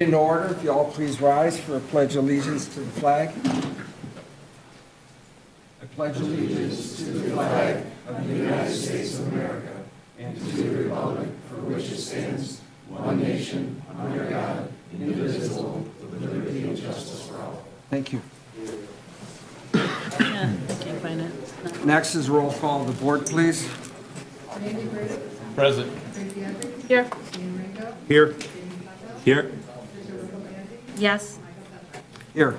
In order, if you all please rise for a pledge of allegiance to the flag. I pledge allegiance to the flag of the United States of America and to the republic for which it stands, one nation, under God, indivisible, with liberty and justice for all. Thank you. Yeah, can't find it. Next is roll call of the board, please. Present. Here. Here. Here. Yes. Here.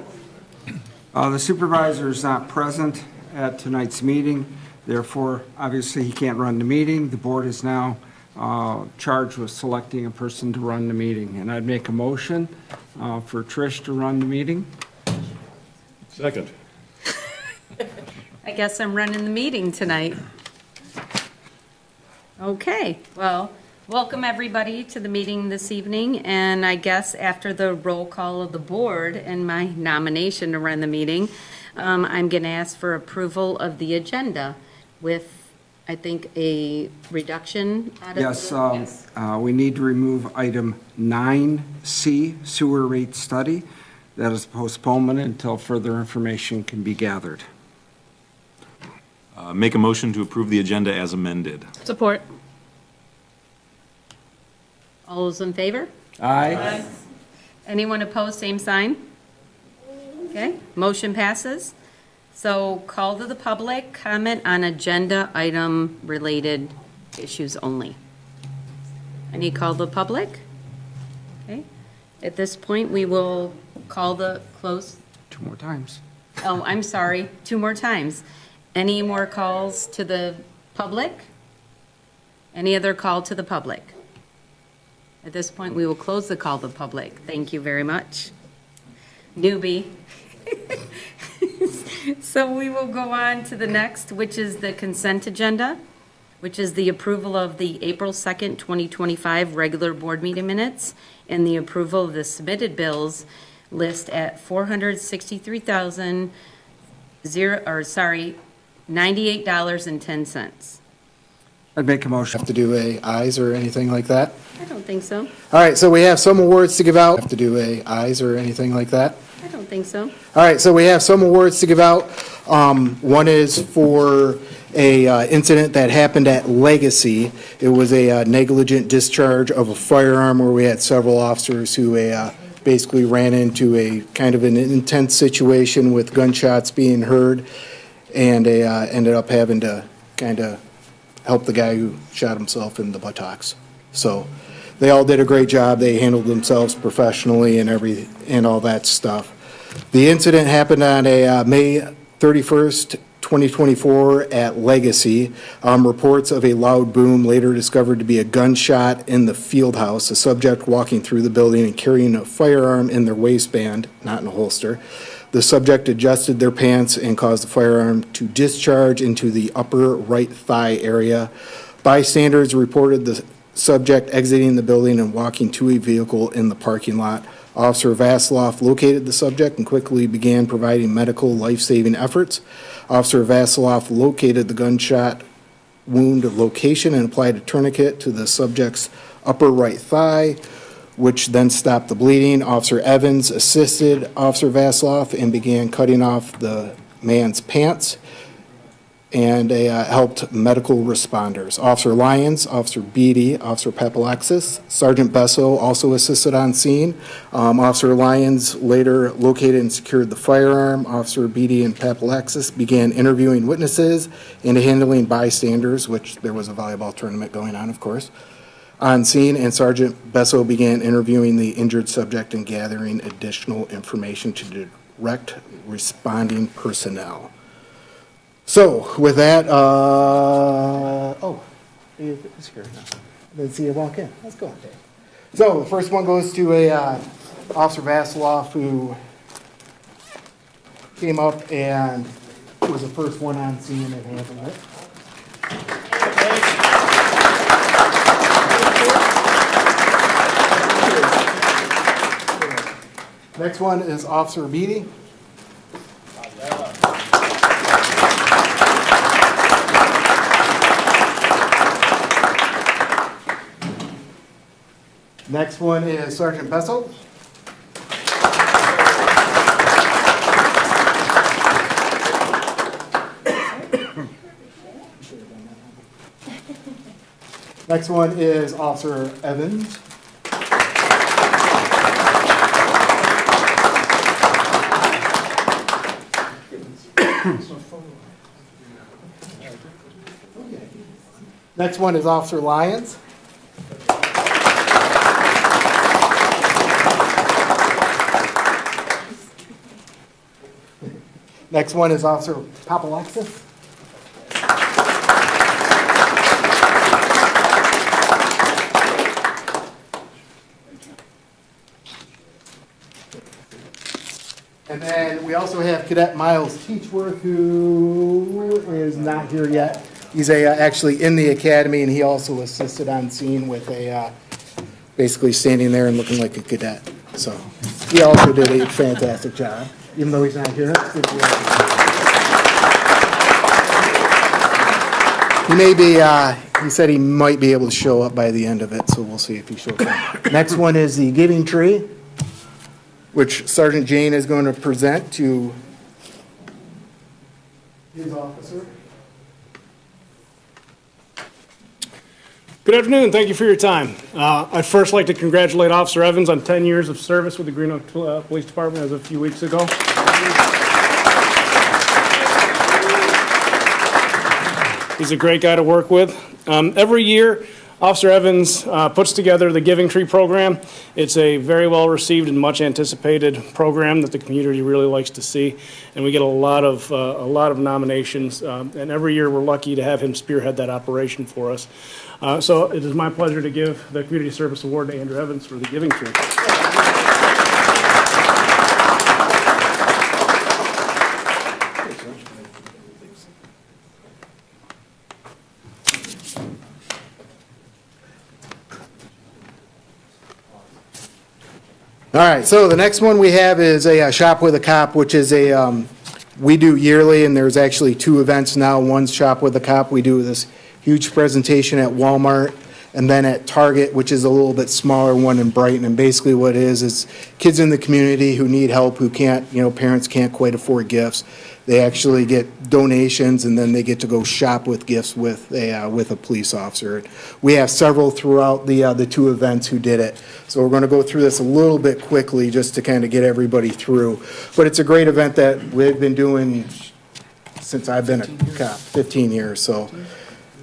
The supervisor is not present at tonight's meeting. Therefore, obviously, he can't run the meeting. The board is now charged with selecting a person to run the meeting. And I'd make a motion for Trish to run the meeting. Second. I guess I'm running the meeting tonight. Okay, well, welcome everybody to the meeting this evening. And I guess after the roll call of the board and my nomination to run the meeting, I'm going to ask for approval of the agenda with, I think, a reduction out of Yes, the... we need to remove item 9C, sewer rate study. That is postponement until further information can be gathered. Make a motion to approve the agenda as amended. Support. All those in favor? Aye. Anyone opposed, same sign? Okay, motion passes. So call to the public, comment on agenda item related issues only. Any call to the public? Okay, at this point, we will call the close. 2 more times. Oh, I'm sorry, 2 more times. Any more calls to the public? Any other call to the public? At this point, we will close the call to the public. Thank you very much. Newbie. So we will go on to the next, which is the consent agenda, which is the approval of the April 2nd, 2025 regular board meeting minutes and the approval of the submitted bills list at $98.10. I'd make a motion. Have to do ayes or anything like that? I don't think so. All right, so we have some awards to give out. Have to do ayes or anything like that? I don't think so. All right, so we have some awards to give out. One is for a incident that happened at Legacy. It was a negligent discharge of a firearm where we had several officers who basically ran into a kind of an intense situation with gunshots being heard and ended up having to kind of help the guy who shot himself in the buttocks. So they all did a great job. They handled themselves professionally and all that stuff. The incident happened on a May 31st, 2024 at Legacy. Reports of a loud boom later discovered to be a gunshot in the field house. A subject walking through the building and carrying a firearm in their waistband, not in a holster. The subject adjusted their pants and caused the firearm to discharge into the upper right thigh area. Bystanders reported the subject exiting the building and walking to a vehicle in the parking lot. Officer Vasiloff located the subject and quickly began providing medical life-saving efforts. Officer Vasiloff located the gunshot wound location and applied a tourniquet to the subject's upper right thigh, which then stopped the bleeding. Officer Evans assisted Officer Vasiloff and began cutting off the man's pants and helped medical responders. Officer Lyons, Officer Beatty, Officer Papalexis, Sergeant Besso also assisted on scene. Officer Lyons later located and secured the firearm. Officer Beatty and Papalexis began interviewing witnesses and handling bystanders, which there was a volleyball tournament going on, of course, on scene, and Sergeant Besso began interviewing the injured subject and gathering additional information to direct responding personnel. So with that, it's here now. I didn't see you walk in. Let's go. So the first one goes to Officer Vasiloff, who came up and was the first one on scene and handled it. Next one is Officer Beatty. Next one is Sergeant Bessel. Next one is Officer Evans. Next one is Officer Lyons. Next one is Officer Papalexis. And then we also have Cadet Miles Teachworth, who is not here yet. He's actually in the academy, and he also assisted on scene with basically standing there and looking like a cadet. So he also did a fantastic job, even though he's not here. He may be, he said he might be able to show up by the end of it, so we'll see if he shows up. Next one is the Giving Tree, which Sergeant Jane is going to present to his officer. Good afternoon, thank you for your time. I'd first like to congratulate Officer Evans on 10 years of service with the Green Oak Police Department as of a few weeks ago. He's a great guy to work with. Every year, Officer Evans puts together the Giving Tree program. It's a very well-received and much-anticipated program that the community really likes to see, and we get a lot of nominations. And every year, we're lucky to have him spearhead that operation for us. So it is my pleasure to give the Community Service Award to Andrew Evans for the Giving Tree. All right, so the next one we have is a Shop with a Cop, which is we do yearly, and there's actually two events now. One's Shop with a Cop. We do this huge presentation at Walmart, and then at Target, which is a little bit smaller one in Brighton. And basically what it is kids in the community who need help, who can't, parents can't quite afford gifts. They actually get donations, and then they get to go shop with gifts with a police officer. We have several throughout the two events who did it. So we're going to go through this a little bit quickly just to kind of get everybody through. But it's a great event that we've been doing since I've been a cop, 15 years. So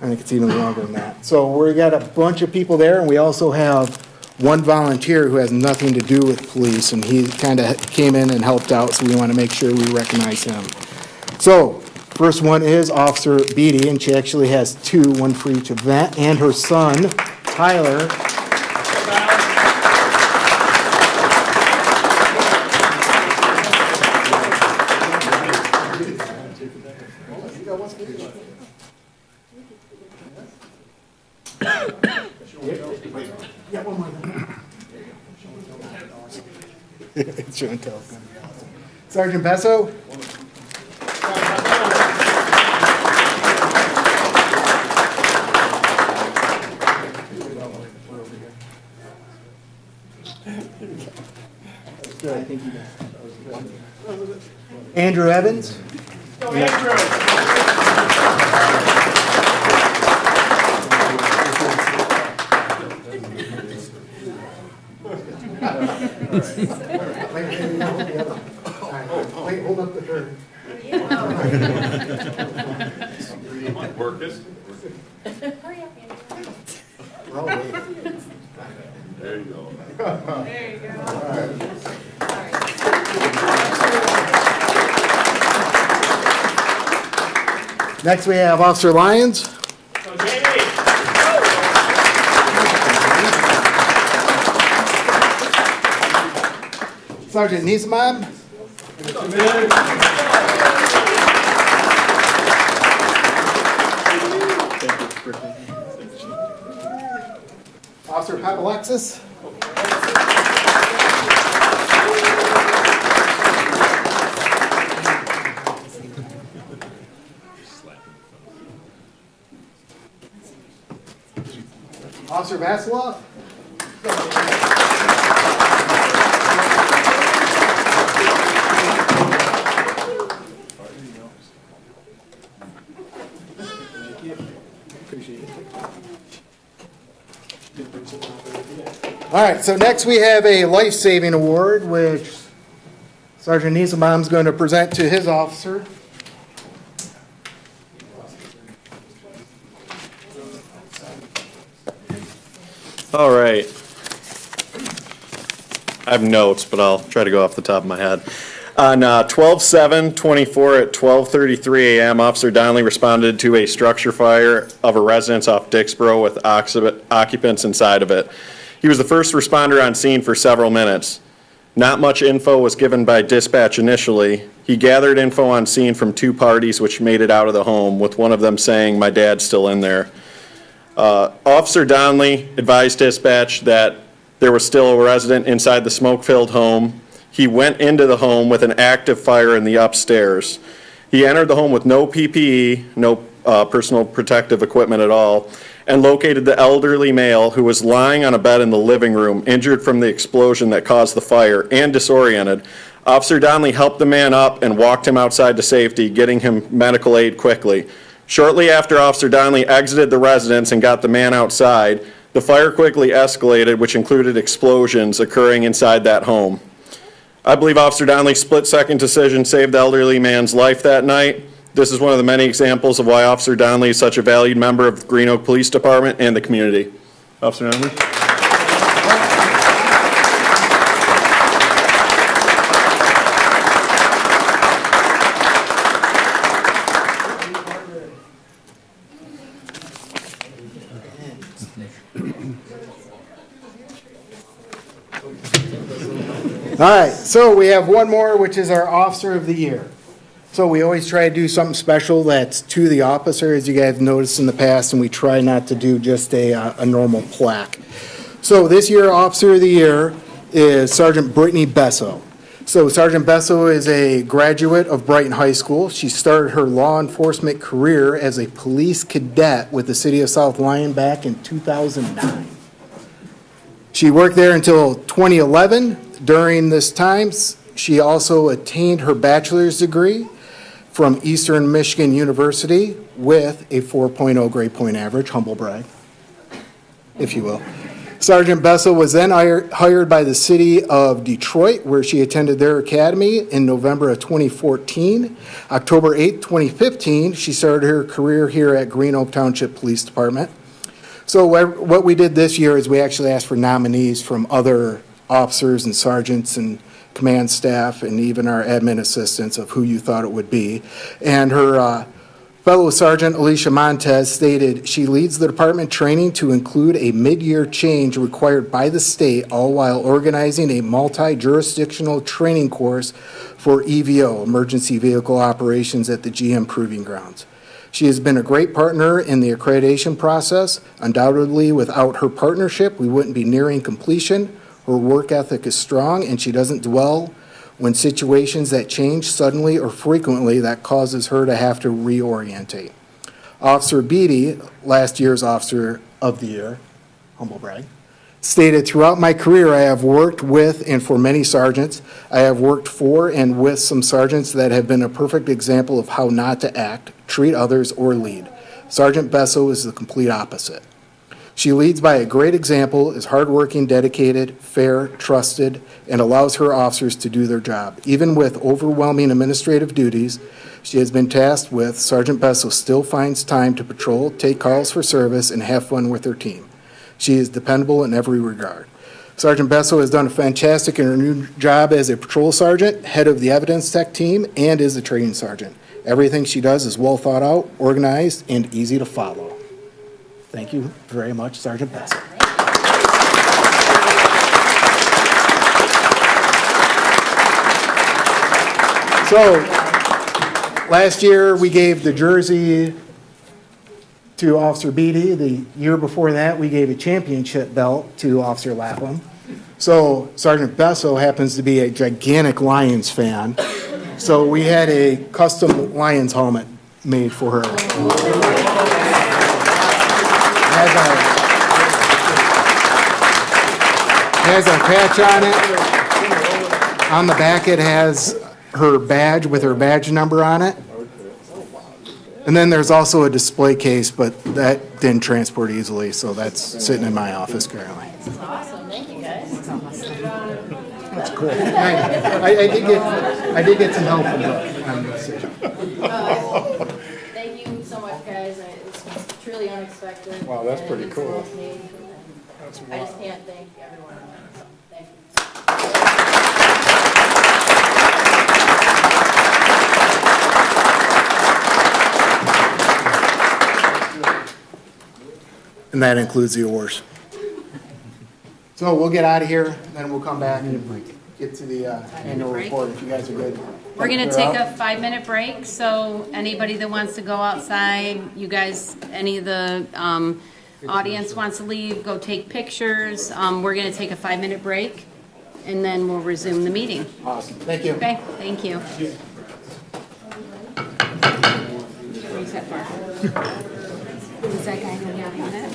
I think it's even longer than that. So we got a bunch of people there, and we also have one volunteer who has nothing to do with police, and he kind of came in and helped out, so we want to make sure we recognize him. So, first one is Officer Beatty, and she actually has two, one for each event, and her son, Tyler. Show and tell. Sergeant Besso. Andrew Evans. Wait, hold up the curtain. Work this. Hurry up, Andrew. We're all waiting. There you go. There you go. Next, we have Officer Lyons. Sergeant Niesman. Officer Papalexis. Officer Vasilov. All right, so next we have a life-saving award, which Sergeant Nieselbaum's going to present to his officer. All right. I have notes, but I'll try to go off the top of my head. On 12/7/24 at 12:33 a.m., Officer Donnelly responded to a structure fire of a residence off Dixboro with occupants inside of it. He was the first responder on scene for several minutes. Not much info was given by dispatch initially. He gathered info on scene from two parties which made it out of the home, with one of them saying, "My dad's still in there." Officer Donnelly advised dispatch that there was still a resident inside the smoke-filled home. He went into the home with an active fire in the upstairs. He entered the home with no PPE, no personal protective equipment at all, and located the elderly male who was lying on a bed in the living room, injured from the explosion that caused the fire and disoriented. Officer Donnelly helped the man up and walked him outside to safety, getting him medical aid quickly. Shortly after Officer Donnelly exited the residence and got the man outside, the fire quickly escalated, which included explosions occurring inside that home. I believe Officer Donnelly's split-second decision saved the elderly man's life that night. This is one of the many examples of why Officer Donnelly is such a valued member of the Green Oak Police Department and the community. Officer Donnelly? All right, so we have one more, which is our Officer of the Year. So we always try to do something special that's to the officer, as you guys have noticed in the past, and we try not to do just a normal plaque. So this year, Officer of the Year is Sergeant Brittany Besso. So Sergeant Besso is a graduate of Brighton High School. She started her law enforcement career as a police cadet with the City of South Lyon back in 2009. She worked there until 2011. During this time, she also attained her bachelor's degree from Eastern Michigan University with a 4.0 grade point average, humble brag, if you will. Sergeant Besso was then hired by the city of Detroit, where she attended their academy in November of 2014. October 8, 2015, she started her career here at Green Oak Township Police Department. So what we did this year is we actually asked for nominees from other officers and sergeants and command staff and even our admin assistants of who you thought it would be. And her fellow Sergeant Alicia Montez stated, she leads the department training to include a mid-year change required by the state, all while organizing a multi-jurisdictional training course for EVO, Emergency Vehicle Operations, at the GM Proving Grounds. She has been a great partner in the accreditation process. Undoubtedly, without her partnership, we wouldn't be nearing completion. Her work ethic is strong, and she doesn't dwell when situations that change suddenly or frequently that causes her to have to reorientate. Officer Beatty, last year's Officer of the Year, humble brag, stated, throughout my career I have worked with and for many sergeants. I have worked for and with some sergeants that have been a perfect example of how not to act, treat others, or lead. Sergeant Besso is the complete opposite. She leads by a great example, is hardworking, dedicated, fair, trusted, and allows her officers to do their job. Even with overwhelming administrative duties she has been tasked with, Sergeant Besso still finds time to patrol, take calls for service, and have fun with her team. She is dependable in every regard. Sergeant Besso has done a fantastic and renewed job as a patrol sergeant, head of the evidence tech team, and is a training sergeant. Everything she does is well thought out, organized, and easy to follow. Thank you very much, Sergeant Besso. So, last year we gave the jersey to Officer Beatty. The year before that, we gave a championship belt to Officer Lapham. So Sergeant Besso happens to be a gigantic Lions fan. So we had a custom Lions helmet made for her. Has a patch on it. On the back it has her badge with her badge number on it. And then there's also a display case, but that didn't transport easily, so that's sitting in my office currently. Awesome, thank you guys. That's cool. I did get some help from Brooke on the decision. Thank you so much, guys. This was truly unexpected. Wow, that's and pretty it means cool. the most to me. That's I just can't thank everyone enough. So, thank you. And that includes the awards. So we'll get out of here, then we'll come back and get to the annual break. report if you guys are good. We're gonna take a 5-minute break, so anybody that wants to go outside, you guys, any of the, audience wants to leave, go take pictures. We're gonna take a 5-minute break, and then we'll resume the meeting. Awesome, thank you. Okay, thank you. Where's that far? Is that guy gonna be on it?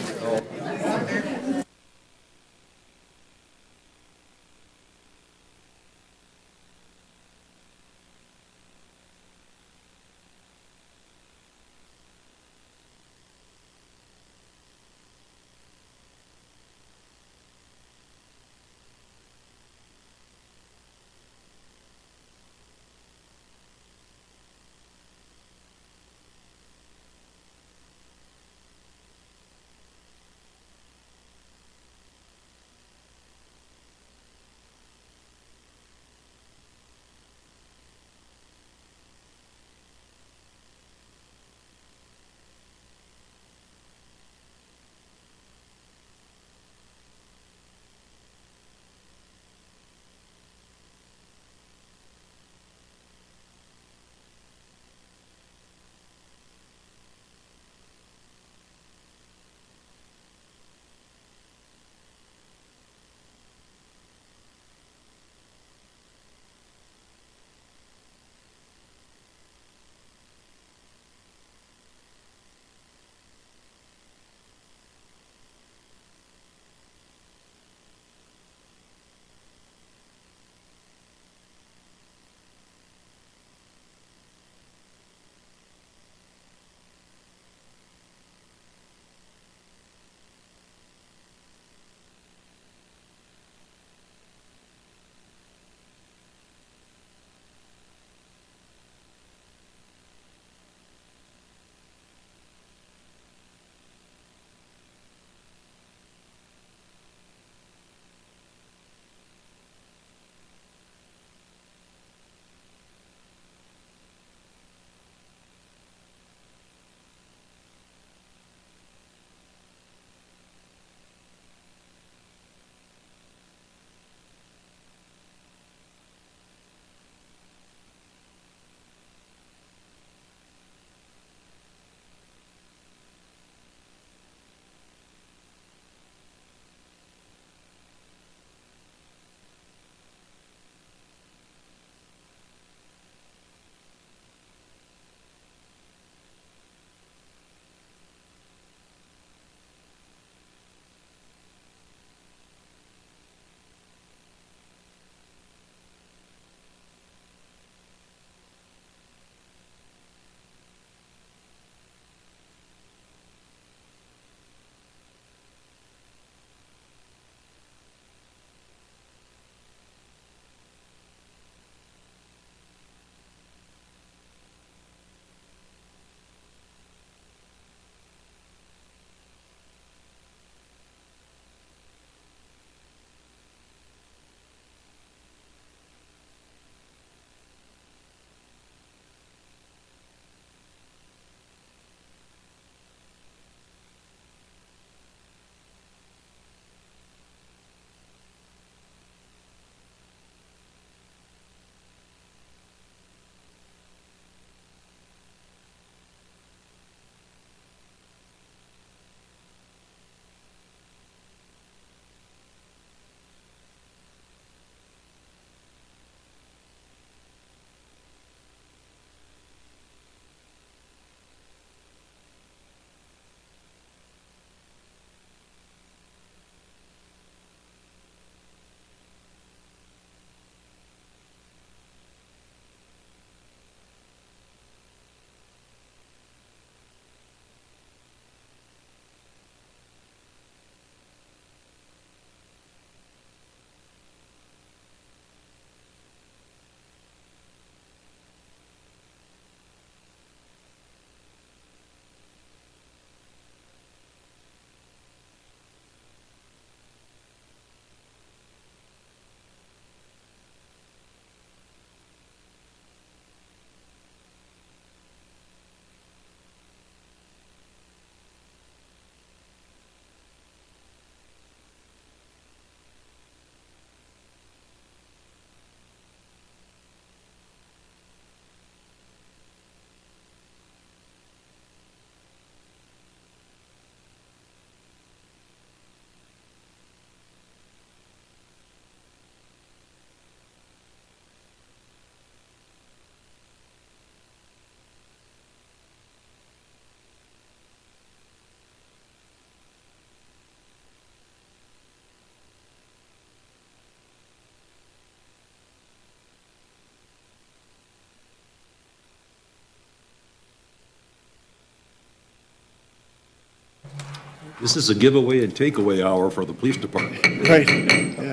This is a giveaway and takeaway hour for the police department. Right.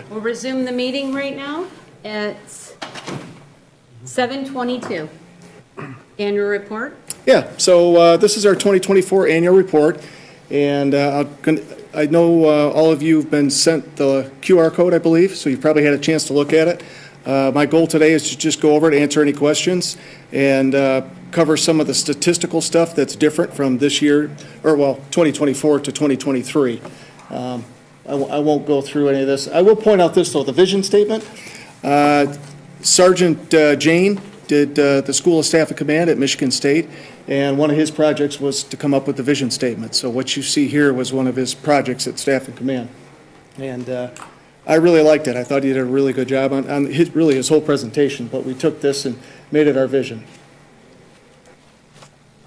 We'll resume the meeting right now at 7:22. Annual report? Yeah, so this is our 2024 annual report, and I know all of you have been sent the QR code, I believe, so you've probably had a chance to look at it. My goal today is to just go over it, answer any questions, and cover some of the statistical stuff that's different from this year, or well, 2024 to 2023. I won't go through any of this. I will point out this, though, the vision statement. Sergeant Jane did the School of Staff and Command at Michigan State, and one of his projects was to come up with the vision statement. So what you see here was one of his projects at Staff and Command. And I really liked it. I thought he did a really good job on his whole presentation, but we took this and made it our vision.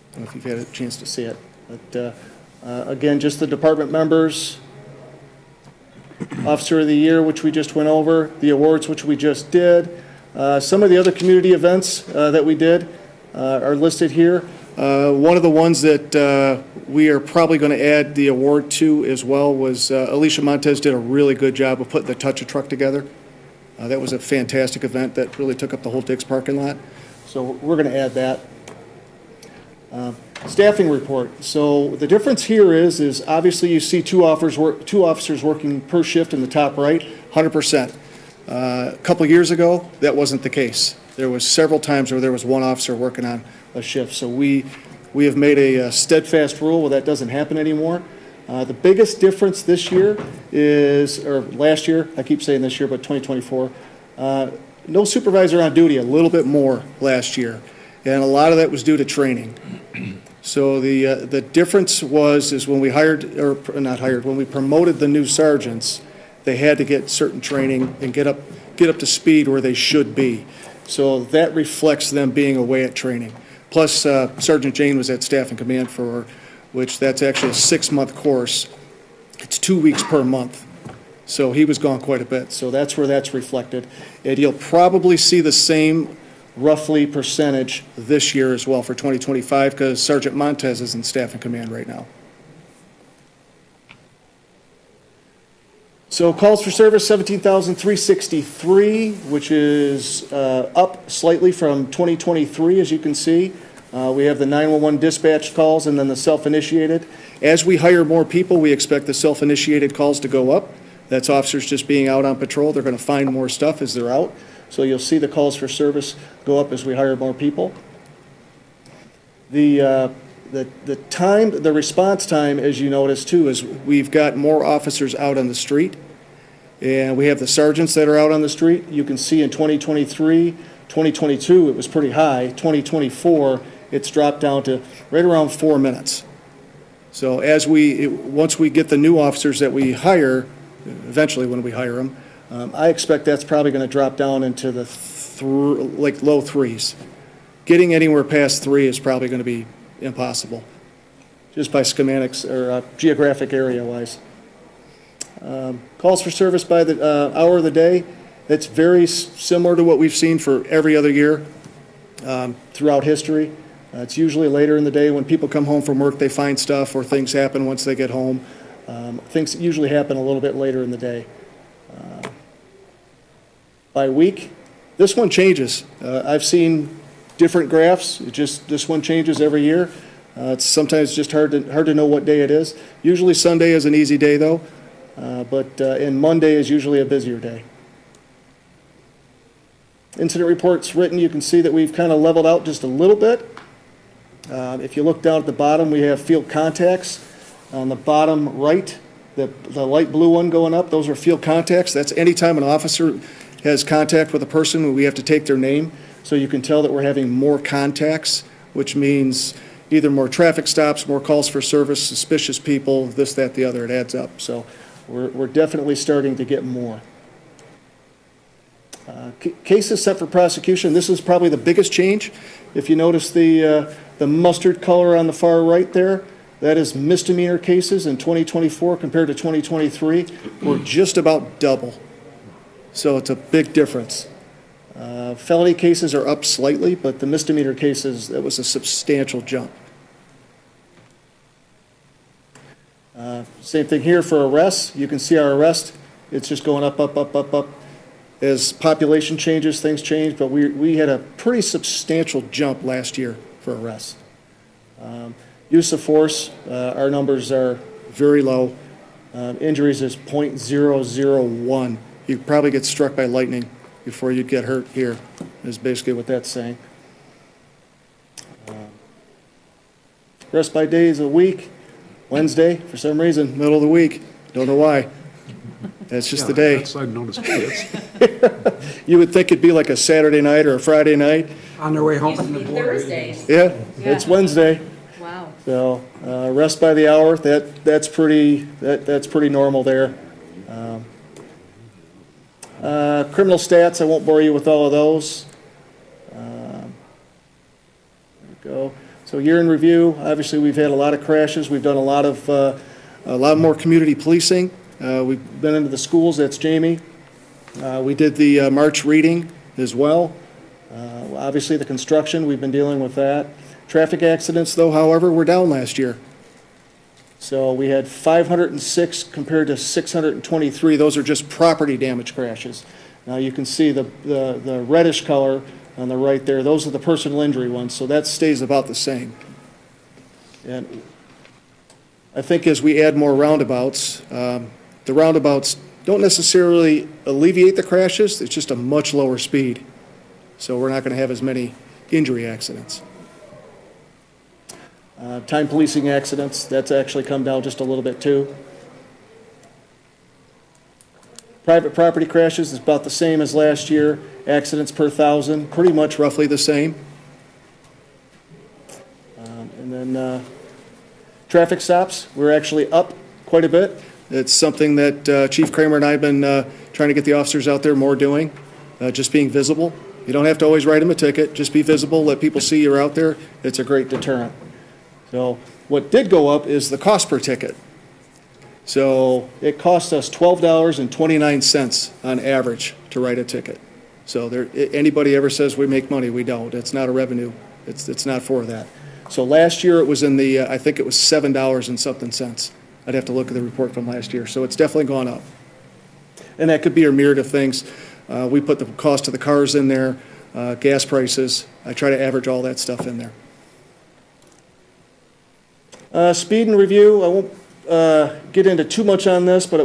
I don't know if you've had a chance to see it. But again, just the department members, Officer of the Year, which we just went over, the awards, which we just did. Some of the other community events that we did are listed here. One of the ones that we are probably going to add the award to as well was Alicia Montez did a really good job of putting the Touch-A-Truck together. That was a fantastic event that really took up the whole Dick's parking lot. So we're going to add that. Staffing report. So the difference here is obviously you see two officers working per shift in the top right, 100%. A couple of years ago, that wasn't the case. There was several times where there was one officer working on a shift. So we have made a steadfast rule where that doesn't happen anymore. The biggest difference this year is, or last year, I keep saying this year, but 2024, no supervisor on duty, a little bit more last year. And a lot of that was due to training. So the difference is when we when we promoted the new sergeants, they had to get certain training and get up to speed where they should be. So that reflects them being away at training. Plus, Sergeant Jane was at Staff and Command which that's actually a 6-month course. It's 2 weeks per month. So he was gone quite a bit. So that's where that's reflected. And you'll probably see the same roughly percentage this year as well for 2025 because Sergeant Montez is in Staff and Command right now. So calls for service, 17,363, which is up slightly from 2023, as you can see. We have the 911 dispatch calls and then the self-initiated. As we hire more people, we expect the self-initiated calls to go up. That's officers just being out on patrol. They're going to find more stuff as they're out. So you'll see the calls for service go up as we hire more people. The response time, as you notice too, is we've got more officers out on the street. And we have the sergeants that are out on the street. You can see in 2023, 2022, it was pretty high. 2024, it's dropped down to right around 4 minutes. So once we get the new officers that we hire, eventually when we hire them, I expect that's probably going to drop down into the low threes. Getting anywhere past 3 is probably going to be impossible, just by schematics or geographic area-wise. Calls for service by the hour of the day, it's very similar to what we've seen for every other year throughout history. It's usually later in the day when people come home from work, they find stuff or things happen once they get home. Things usually happen a little bit later in the day. By week, this one changes. I've seen different graphs. This one changes every year. It's sometimes just hard to know what day it is. Usually Sunday is an easy day though, and Monday is usually a busier day. Incident reports written, you can see that we've kind of leveled out just a little bit. If you look down at the bottom, we have field contacts. On the bottom right, the light blue one going up, those are field contacts. That's anytime an officer has contact with a person, we have to take their name. So you can tell that we're having more contacts, which means either more traffic stops, more calls for service, suspicious people, this, that, the other, it adds up. So we're definitely starting to get more. Cases set for prosecution, this is probably the biggest change. If you notice the mustard color on the far right there, that is misdemeanor cases in 2024 compared to 2023. We're just about double. So it's a big difference. Felony cases are up slightly, but the misdemeanor cases, that was a substantial jump. Same thing here for arrests. You can see our arrest, it's just going up, up, up, up, up. As population changes, things change, but we had a pretty substantial jump last year for arrests. Use of force, our numbers are very low. Injuries is .001. You probably get struck by lightning before you get hurt here, is basically what that's saying. Rest by days a week, Wednesday, for some reason, middle of the week, don't know why. That's just the day. That's, I've noticed kids. You would think it'd be like a Saturday night or a Friday night. On their way home from the Usually board. Thursdays. Yeah, it's Wednesday. Wow. So, rest by the hour, that's pretty normal there. Criminal stats, I won't bore you with all of those. There we go. So year in review, obviously, we've had a lot of crashes. We've done a lot more community policing. We've been into the schools, that's Jamie. We did the March reading as well. Obviously, the construction, we've been dealing with that. Traffic accidents, though, however, were down last year. So we had 506 compared to 623. Those are just property damage crashes. Now you can see the reddish color on the right there. Those are the personal injury ones, so that stays about the same. And I think as we add more roundabouts, the roundabouts don't necessarily alleviate the crashes. It's just a much lower speed. So we're not going to have as many injury accidents. Time policing accidents, that's actually come down just a little bit too. Private property crashes is about the same as last year. Accidents per 1,000, pretty much roughly the same. And then traffic stops, we're actually up quite a bit. It's something that Chief Kramer and I have been trying to get the officers out there more doing, just being visible. You don't have to always write them a ticket, just be visible, let people see you're out there. It's a great deterrent. So what did go up is the cost per ticket. So it cost us $12.29 on average to write a ticket. So anybody ever says we make money, we don't. It's not a revenue. It's not for that. So last year it was in the, I think it was $7 and something cents. I'd have to look at the report from last year. So it's definitely gone up. And that could be a myriad of things. We put the cost of the cars in there, gas prices. I try to average all that stuff in there. Speed and review, I won't get into too much on this, but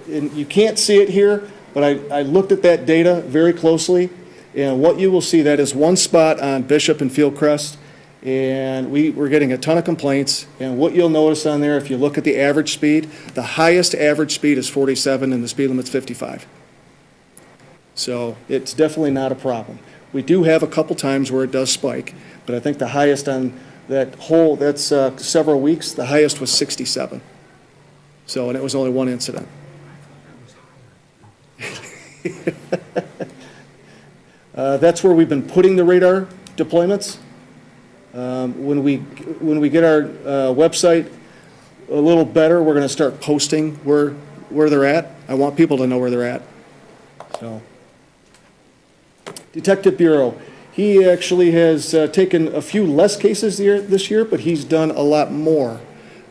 you can't see it here, but I looked at that data very closely, and what you will see, that is one spot on Bishop and Fieldcrest, and we're getting a ton of complaints, and what you'll notice on there, if you look at the average speed, the highest average speed is 47 and the speed limit's 55. So it's definitely not a problem. We do have a couple times where it does spike, but I think the highest on that's several weeks, the highest was 67. So, and it was only one incident. That's where we've been putting the radar deployments. When we get our website a little better, we're going to start posting where they're at. I want people to know where they're at. So, Detective Bureau. He actually has taken a few less cases this year, but he's done a lot more.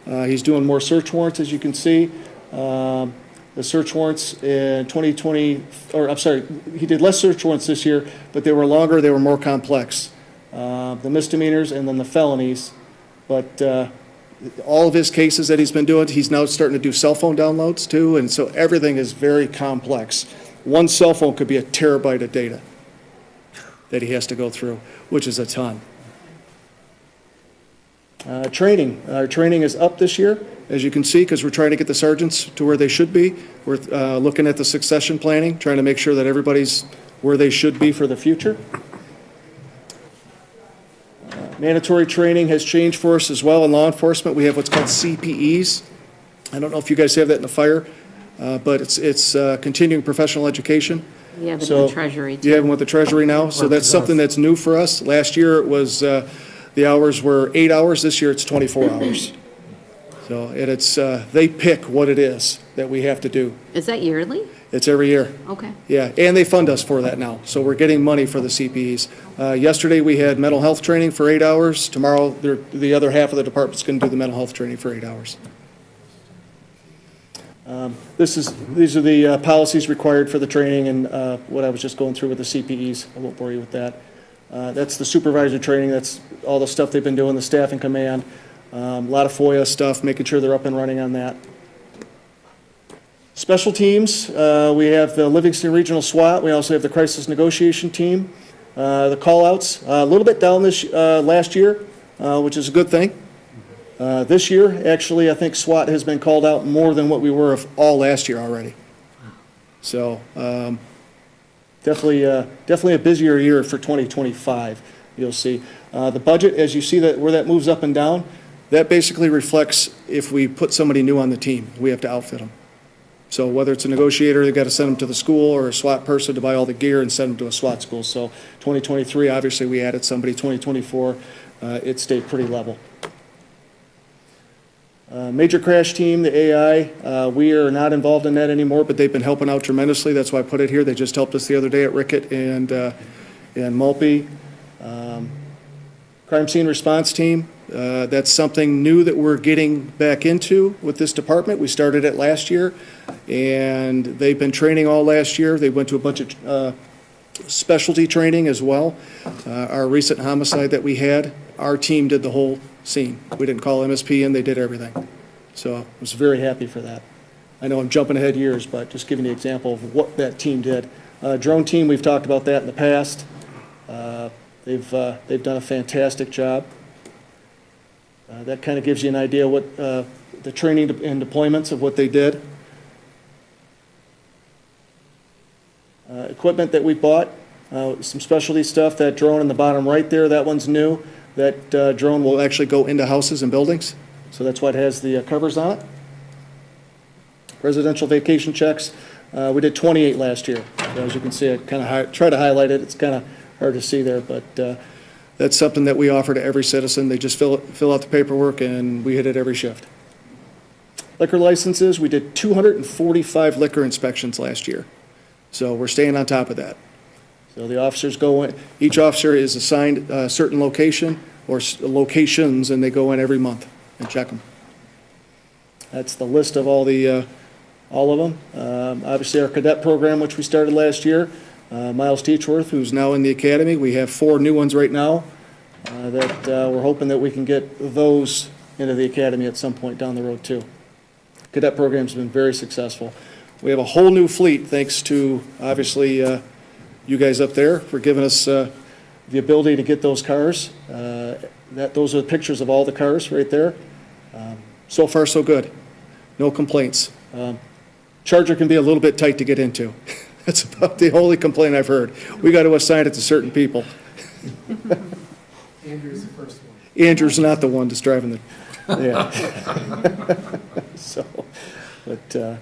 He's doing more search warrants, as you can see. The search warrants in 2020, or I'm sorry, he did less search warrants this year, but they were longer, they were more complex. The misdemeanors and then the felonies. But all of his cases that he's been doing, he's now starting to do cell phone downloads too, and so everything is very complex. One cell phone could be a terabyte of data that he has to go through, which is a ton. Training. Our training is up this year, as you can see, because we're trying to get the sergeants to where they should be. We're looking at the succession planning, trying to make sure that everybody's where they should be for the future. Mandatory training has changed for us as well in law enforcement. We have what's called CPEs. I don't know if you guys have that in the fire, but it's continuing professional education. We have it in So, the Treasury, You too. have them with the Treasury now, so that's something that's new for us. Last year, it was, the hours were 8 hours, this year it's 24 hours. So, and it's, they pick what it is that we have to do. Is that yearly? It's every year. Okay. Yeah, and they fund us for that now, so we're getting money for the CPEs. Yesterday, we had mental health training for 8 hours. Tomorrow, the other half of the department's going to do the mental health training for 8 hours. These are the policies required for the training and what I was just going through with the CPEs. I won't bore you with that. That's the supervisor training. That's all the stuff they've been doing, the staff and command. A lot of FOIA stuff, making sure they're up and running on that. Special teams, we have the Livingston Regional SWAT. We also have the Crisis Negotiation Team. The call-outs, a little bit down this last year, which is a good thing. This year, actually, I think SWAT has been called out more than what we were all last year already. So definitely a busier year for 2025, you'll see. The budget, as you see that where that moves up and down, that basically reflects if we put somebody new on the team, we have to outfit them. So whether it's a negotiator, they've got to send them to the school, or a SWAT person to buy all the gear and send them to a SWAT school. So 2023, obviously, we added somebody. 2024, it stayed pretty level. Major crash team, the AI, we are not involved in that anymore, but they've been helping out tremendously. That's why I put it here. They just helped us the other day at Rickett and Mulpey. Crime scene response team, that's something new that we're getting back into with this department. We started it last year, and they've been training all last year. They went to a bunch of specialty training as well. Our recent homicide that we had, our team did the whole scene. We didn't call MSP in, they did everything. So I was very happy for that. I know I'm jumping ahead years, but just giving you an example of what that team did. Drone team, we've talked about that in the past. They've done a fantastic job. That kind of gives you an idea what the training and deployments of what they did. Equipment that we bought, some specialty stuff. That drone in the bottom right there, that one's new. That drone will actually go into houses and buildings, so that's why it has the covers on it. Residential vacation checks, we did 28 last year. As you can see, I kind of try to highlight it. It's kind of hard to see there, but that's something that we offer to every citizen. They just fill out the paperwork, and we hit it every shift. Liquor licenses, we did 245 liquor inspections last year, so we're staying on top of that. So the officers go in, each officer is assigned a certain location or locations, and they go in every month and check them. That's the list of all of them. Obviously, our cadet program, which we started last year, Miles Teachworth, who's now in the academy. We have 4 new ones right now that we're hoping that we can get those into the academy at some point down the road too. Cadet program's been very successful. We have a whole new fleet thanks to, obviously, you guys up there for giving us the ability to get those cars. Those are the pictures of all the cars right there. So far, so good. No complaints. Charger can be a little bit tight to get into. That's about the only complaint I've heard. We got to assign it to certain people. Andrew's the first one. Andrew's not the one that's driving yeah. So, but,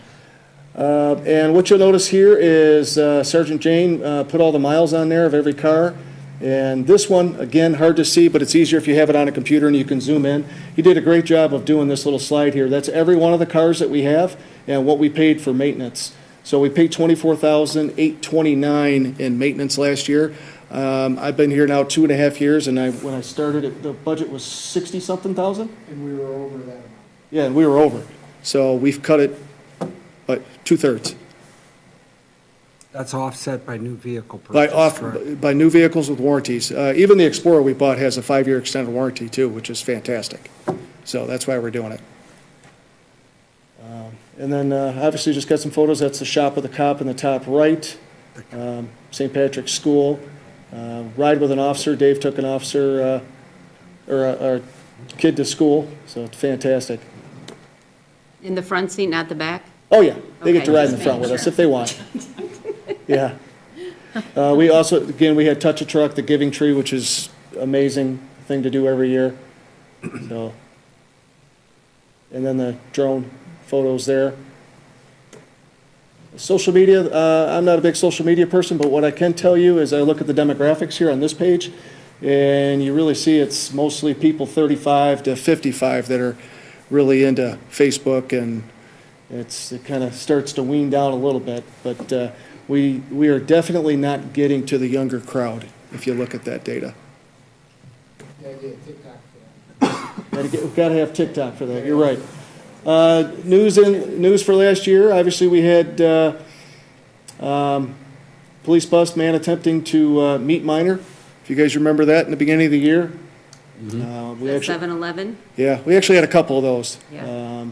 and what you'll notice here is Sergeant Jane put all the miles on there of every car. And this one, again, hard to see, but it's easier if you have it on a computer and you can zoom in. He did a great job of doing this little slide here. That's every one of the cars that we have and what we paid for maintenance. So we paid $24,829 in maintenance last year. I've been here now 2.5 years, and when I started, the budget was 60-something thousand. And we were over that amount. Yeah, and we were over. So we've cut it by 2/3. That's offset by new vehicle purchase, correct? By new vehicles with warranties. Even the Explorer we bought has a 5-year extended warranty too, which is fantastic. So that's why we're doing it. And then obviously just got some photos. That's the shop of the cop in the top right. St. Patrick's School. Ride with an officer. Dave took an officer or a kid to school, so it's fantastic. In the front seat, not the back? Oh, yeah, they get Okay, to ride in the just front with making us if they want. Yeah. We also, again, we had Touch a Truck, the Giving Tree, which is amazing thing to do every year. So, and then the drone photos there. Social media, I'm not a big social media person, but what I can tell you is I look at the demographics here on this page, and you really see it's mostly people 35 to 55 that are really into Facebook, and it kind of starts to wean down a little bit, but we are definitely not getting to the younger crowd if you look at that data. Yeah, TikTok for that. We've got to have TikTok for that, you're right. News for last year, obviously, we had police bust man attempting to meet minor. If you guys remember that in the beginning of the year. We The actually, 7-Eleven? yeah, we actually had a couple of those. Yeah.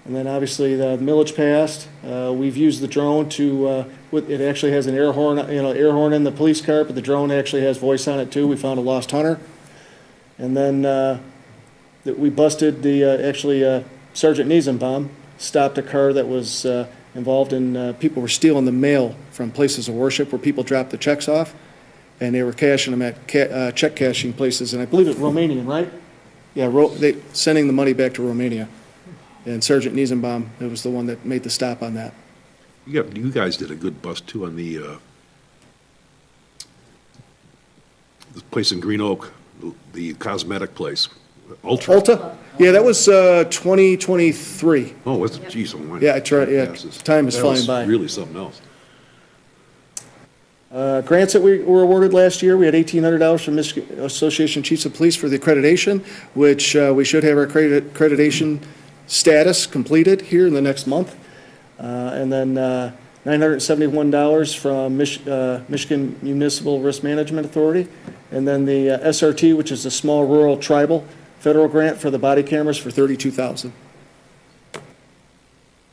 And then obviously the millage passed. We've used the drone to, it actually has an air horn, air horn in the police car, but the drone actually has voice on it too. We found a lost hunter. And then we busted Sergeant Niesenbaum stopped a car that was involved in, people were stealing the mail from places of worship where people dropped the checks off, and they were cashing them at check cashing places, and I believe it's Romanian, right? Yeah, sending the money back to Romania. And Sergeant Niesenbaum, it was the one that made the stop on that. You guys did a good bust too on the place in Green Oak, the cosmetic place, Ultra. Ulta? Yeah, that was 2023. Oh, was it? Geez, oh my. Yeah, time is flying by. That was really something else. Grants that we were awarded last year, we had $1,800 from Michigan Association of Chiefs of Police for the accreditation, which we should have our accreditation status completed here in the next month. And then $971 from Michigan Municipal Risk Management Authority. And then the SRT, which is the Small Rural Tribal Federal Grant for the body cameras for $32,000.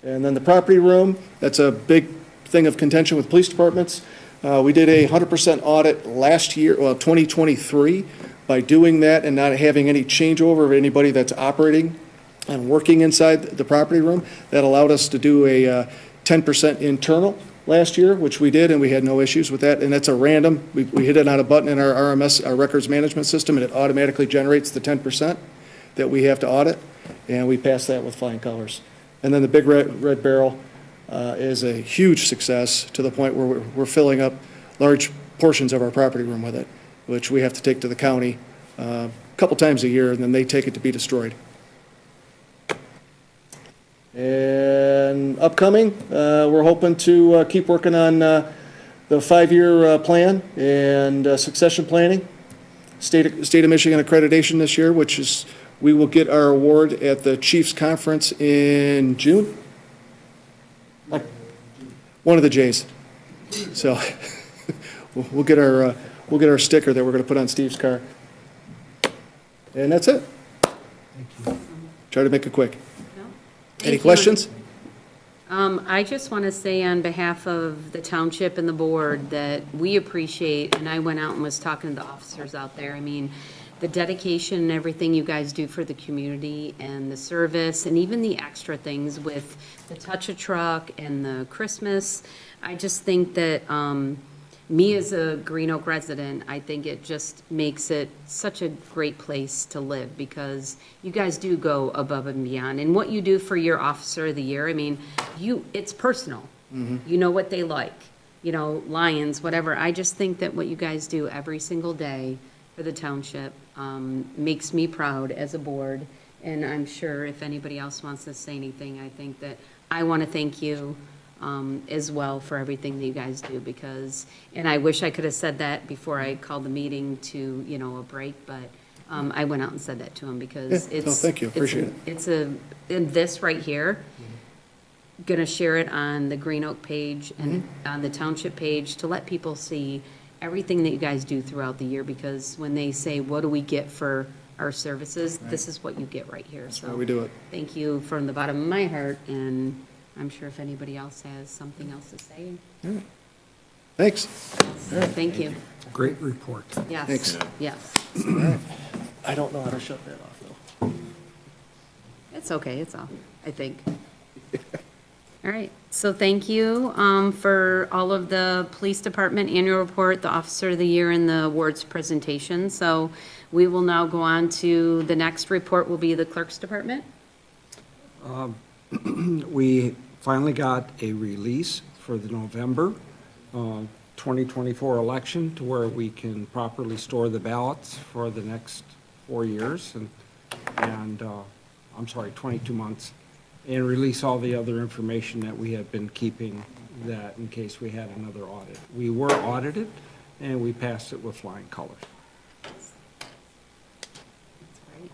And then the property room, that's a big thing of contention with police departments. We did a 100% audit last year, 2023. By doing that and not having any changeover of anybody that's operating and working inside the property room, that allowed us to do a 10% internal last year, which we did, and we had no issues with that. And that's a random, we hit it on a button in our RMS, our records management system, and it automatically generates the 10% that we have to audit, and we passed that with flying colors. And then the big red barrel is a huge success to the point where we're filling up large portions of our property room with it, which we have to take to the county a couple times a year, and then they take it to be destroyed. And upcoming, we're hoping to keep working on the 5-year plan and succession planning. State of Michigan accreditation this year, which is, we will get our award at the Chiefs Conference in June. One of the J's. So we'll get our sticker that we're going to put on Steve's car. And that's it. Try to make it quick. Thank Any you. questions? I just want to say on behalf of the township and the board that we appreciate, and I went out and was talking to the officers out there, I mean, the dedication and everything you guys do for the community and the service and even the extra things with the touch a truck and the Christmas. I just think that, me as a Green Oak resident, I think it just makes it such a great place to live because you guys do go above and beyond. And what you do for your officer of the year, I mean, it's personal. You know what they like, Lions, whatever. I just think that what you guys do every single day for the township makes me proud as a board. And I'm sure if anybody else wants to say anything, I think that I want to thank you as well for everything that you guys do because, and I wish I could have said that before I called the meeting to, a break, but I went out and said that to him because Yeah, no, thank you. Appreciate it. In this right here, gonna share it on the Green Oak page and on the township page to let people see everything that you guys do throughout the year because when they say, what do we get for our services, this is what you get right here. So why we do it. Thank you from the bottom of my heart, and I'm sure if anybody else has something else to say. Thanks. Thank you. Great report. Yes. Thanks. Yes. I don't know how to shut that off, though. It's okay, it's off, I think. All right, so thank you for all of the police department annual report, the officer of the year, and the awards presentation. So we will now go on to the next report will be the clerk's department. We finally got a release for the November 2024 election to where we can properly store the ballots for the next 4 years and 22 months, and release all the other information that we have been keeping that in case we had another audit. We were audited, and we passed it with flying colors. That's great.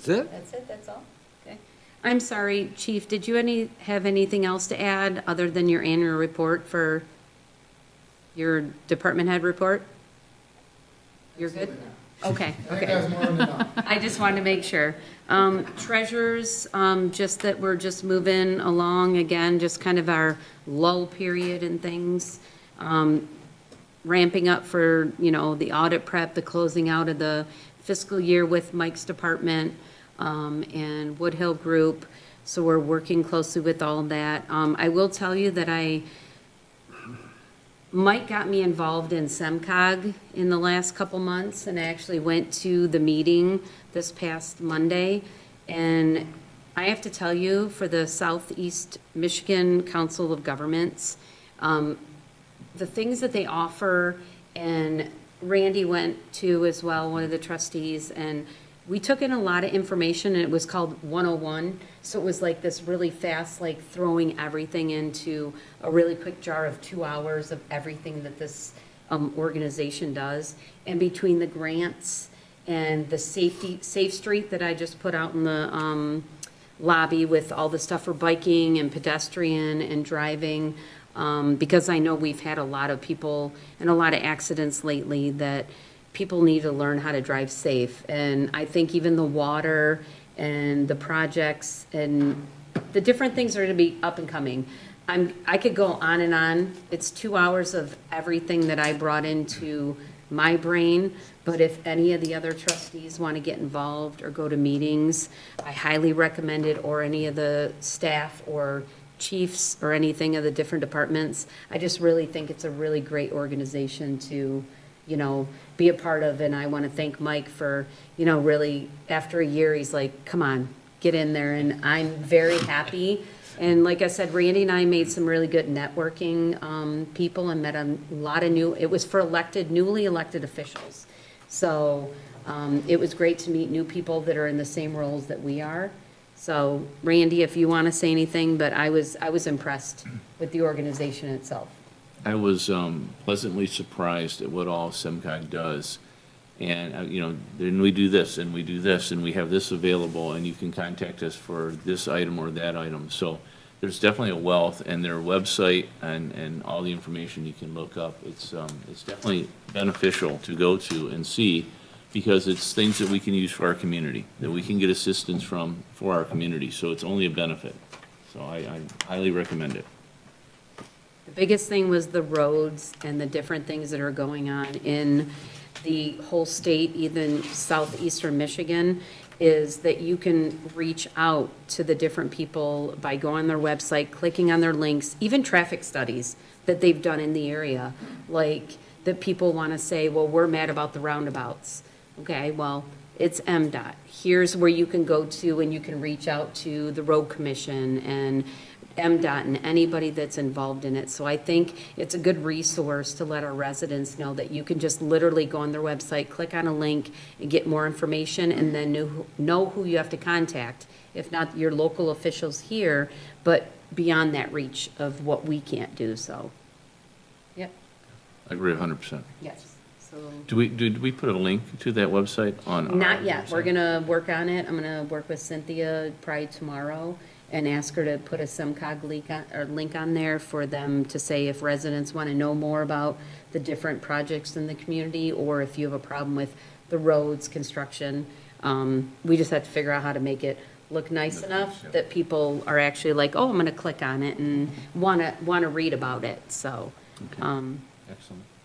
That's it? That's it, that's all? Okay. I'm sorry, Chief, did you have anything else to add other than your annual report for your department head report? You're good? Okay, okay. I just wanted to make sure. Treasurers, just that we're just moving along again, just kind of our lull period and things. Ramping up for, the audit prep, the closing out of the fiscal year with Mike's department, and Woodhill Group. So we're working closely with all of that. I will tell you that Mike got me involved in SEMCOG in the last couple months, and I actually went to the meeting this past Monday. And I have to tell you, for the Southeast Michigan Council of Governments, the things that they offer, and Randy went to as well, one of the trustees, and we took in a lot of information, and it was called 101. So it was like this really fast, like throwing everything into a really quick jar of 2 hours of everything that this organization does. And between the grants and the Safe Street that I just put out in the lobby with all the stuff for biking and pedestrian and driving, because I know we've had a lot of people and a lot of accidents lately that people need to learn how to drive safe. And I think even the water and the projects and the different things are going to be up and coming. I could go on and on. It's 2 hours of everything that I brought into my brain. But if any of the other trustees want to get involved or go to meetings, I highly recommend it, or any of the staff or chiefs or anything of the different departments. I just really think it's a really great organization to, be a part of. And I want to thank Mike for, really, after a year, he's like, come on, get in there. And I'm very happy. And like I said, Randy and I made some really good networking people, and met a lot of it was for newly elected officials. So it was great to meet new people that are in the same roles that we are. So Randy, if you want to say anything, but I was impressed with the organization itself. I was pleasantly surprised at what all SEMCOG does. And, then we do this, and we do this, and we have this available, and you can contact us for this item or that item. So there's definitely a wealth, and their website and all the information you can look up. It's definitely beneficial to go to and see, because it's things that we can use for our community, that we can get assistance from for our community. So it's only a benefit. So I highly recommend it. The biggest thing was the roads and the different things that are going on in the whole state, even southeastern Michigan, is that you can reach out to the different people by going on their website, clicking on their links, even traffic studies that they've done in the area. Like, that people want to say, well, we're mad about the roundabouts. Okay, well, it's MDOT. Here's where you can go to, and you can reach out to the road commission and MDOT and anybody that's involved in it. So I think it's a good resource to let our residents know that you can just literally go on their website, click on a link, and get more information, and then know who you have to contact, if not your local officials here, but beyond that reach of what we can't do. So, yep. I agree 100%. Yes. So Did we put a link to that website on our not yet. website? We're gonna work on it. I'm gonna work with Cynthia probably tomorrow and ask her to put a SEMCOG link on there for them to say if residents want to know more about the different projects in the community, or if you have a problem with the roads, construction. We just have to figure out how to make it look nice enough that people are actually like, oh, I'm gonna click on it and wanna read about it. So, Excellent.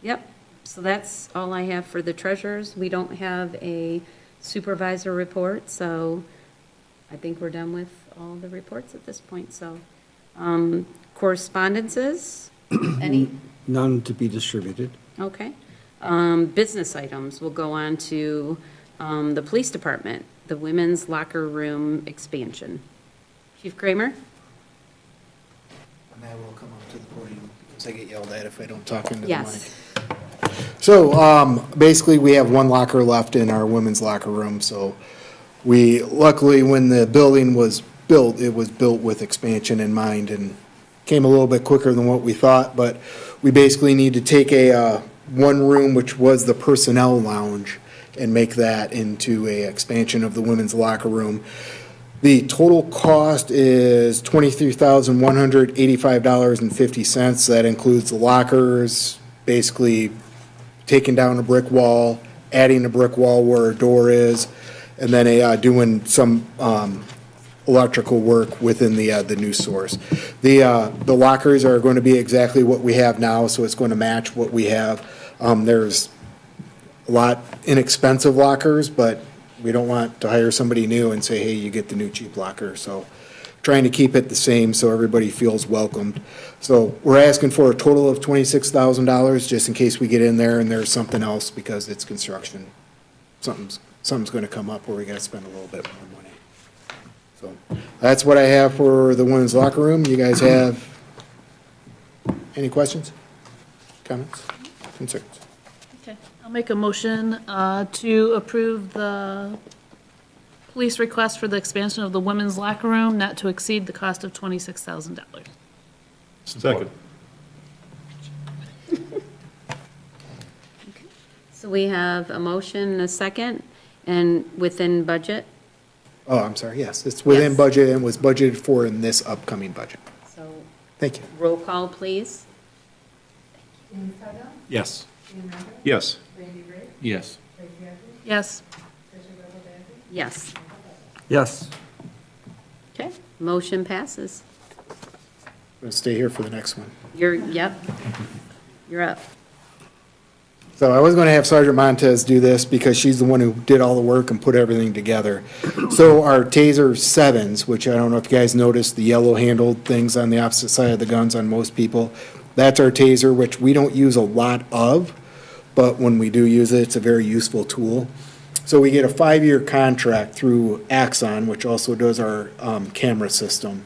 yep. So that's all I have for the treasurers. We don't have a supervisor report, so I think we're done with all the reports at this point. So, correspondences, any? None to be distributed. Okay. Business items, we'll go on to the police department, the women's locker room expansion. Chief Kramer? And I will come up to the podium, because I get yelled at if I don't talk into the mic. Yes. So, basically, we have one locker left in our women's locker room, so luckily, when the building was built, it was built with expansion in mind, and came a little bit quicker than what we thought, but we basically need to take one room, which was the personnel lounge, and make that into a expansion of the women's locker room. The total cost is $23,185.50. That includes the lockers, basically taking down a brick wall, adding a brick wall where a door is, and then doing some electrical work within the new source. The lockers are going to be exactly what we have now, so it's going to match what we have. There's a lot inexpensive lockers, but we don't want to hire somebody new and say, hey, you get the new cheap locker. So trying to keep it the same so everybody feels welcomed. So we're asking for a total of $26,000, just in case we get in there and there's something else because it's construction. Something's going to come up where we got to spend a little bit more money. So that's what I have for the women's locker room. You guys have any questions, comments, concerns? Okay, I'll make a motion to approve the police request for the expansion of the women's locker room not to exceed the cost of $26,000. Second. So we have a motion and a second, and within budget, Oh, I'm sorry, yes, it's within Yes. budget and was budgeted for in this upcoming budget. so Thank you. roll call, please. Yes. Yes. Yes. Yes. Yes. Yes. Okay, motion passes. I'm going to stay here for the next one. Yep, you're up. So I was going to have Sergeant Montez do this because she's the one who did all the work and put everything together. So our Taser 7s, which I don't know if you guys noticed, the yellow-handled things on the opposite side of the guns on most people, that's our Taser, which we don't use a lot of, but when we do use it, it's a very useful tool. So we get a 5-year contract through Axon, which also does our camera system.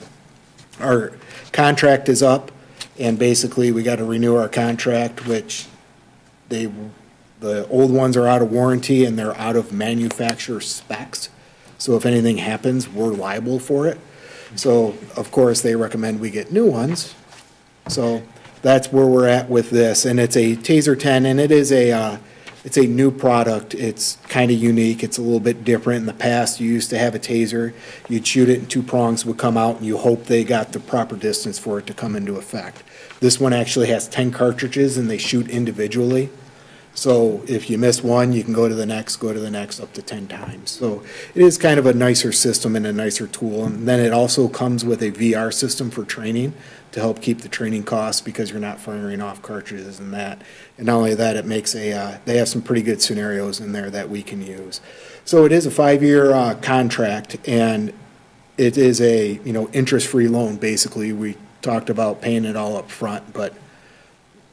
Our contract is up, and basically, we got to renew our contract, which the old ones are out of warranty and they're out of manufacturer specs. So if anything happens, we're liable for it. So, of course, they recommend we get new ones. So that's where we're at with this. And it's a Taser 10, and it's a new product. It's kind of unique. It's a little bit different. In the past, you used to have a Taser. You'd shoot it and 2 prongs would come out and you hope they got the proper distance for it to come into effect. This one actually has 10 cartridges and they shoot individually. So if you miss one, you can go to the next up to 10 times. So it is kind of a nicer system and a nicer tool. And then it also comes with a VR system for training to help keep the training costs because you're not firing off cartridges and that. And not only that, it makes they have some pretty good scenarios in there that we can use. So it is a 5-year contract, and it is a, interest-free loan, basically. We talked about paying it all up front, but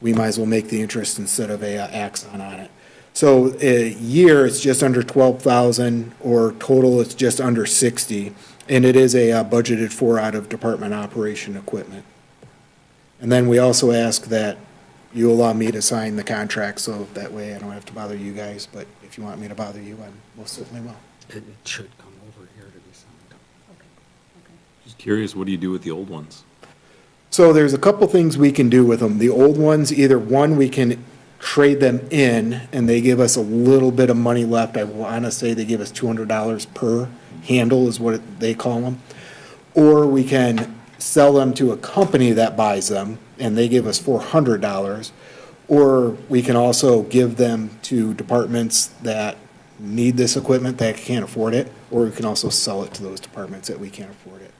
we might as well make the interest instead of a Axon on it. So a year, it's just under 12,000, or total, it's just under 60, and it is a budgeted for out of department operation equipment. And then we also ask that you allow me to sign the contract, so that way I don't have to bother you guys, but if you want me to bother you, I most certainly will. It should come over here to be signed. Just curious, what do you do with the old ones? So there's a couple things we can do with them. The old ones, either one, we can trade them in, and they give us a little bit of money left. I want to say they give us $200 per handle is what they call them. Or we can sell them to a company that buys them, and they give us $400. Or we can also give them to departments that need this equipment that can't afford it, or we can also sell it to those departments that we can't afford it.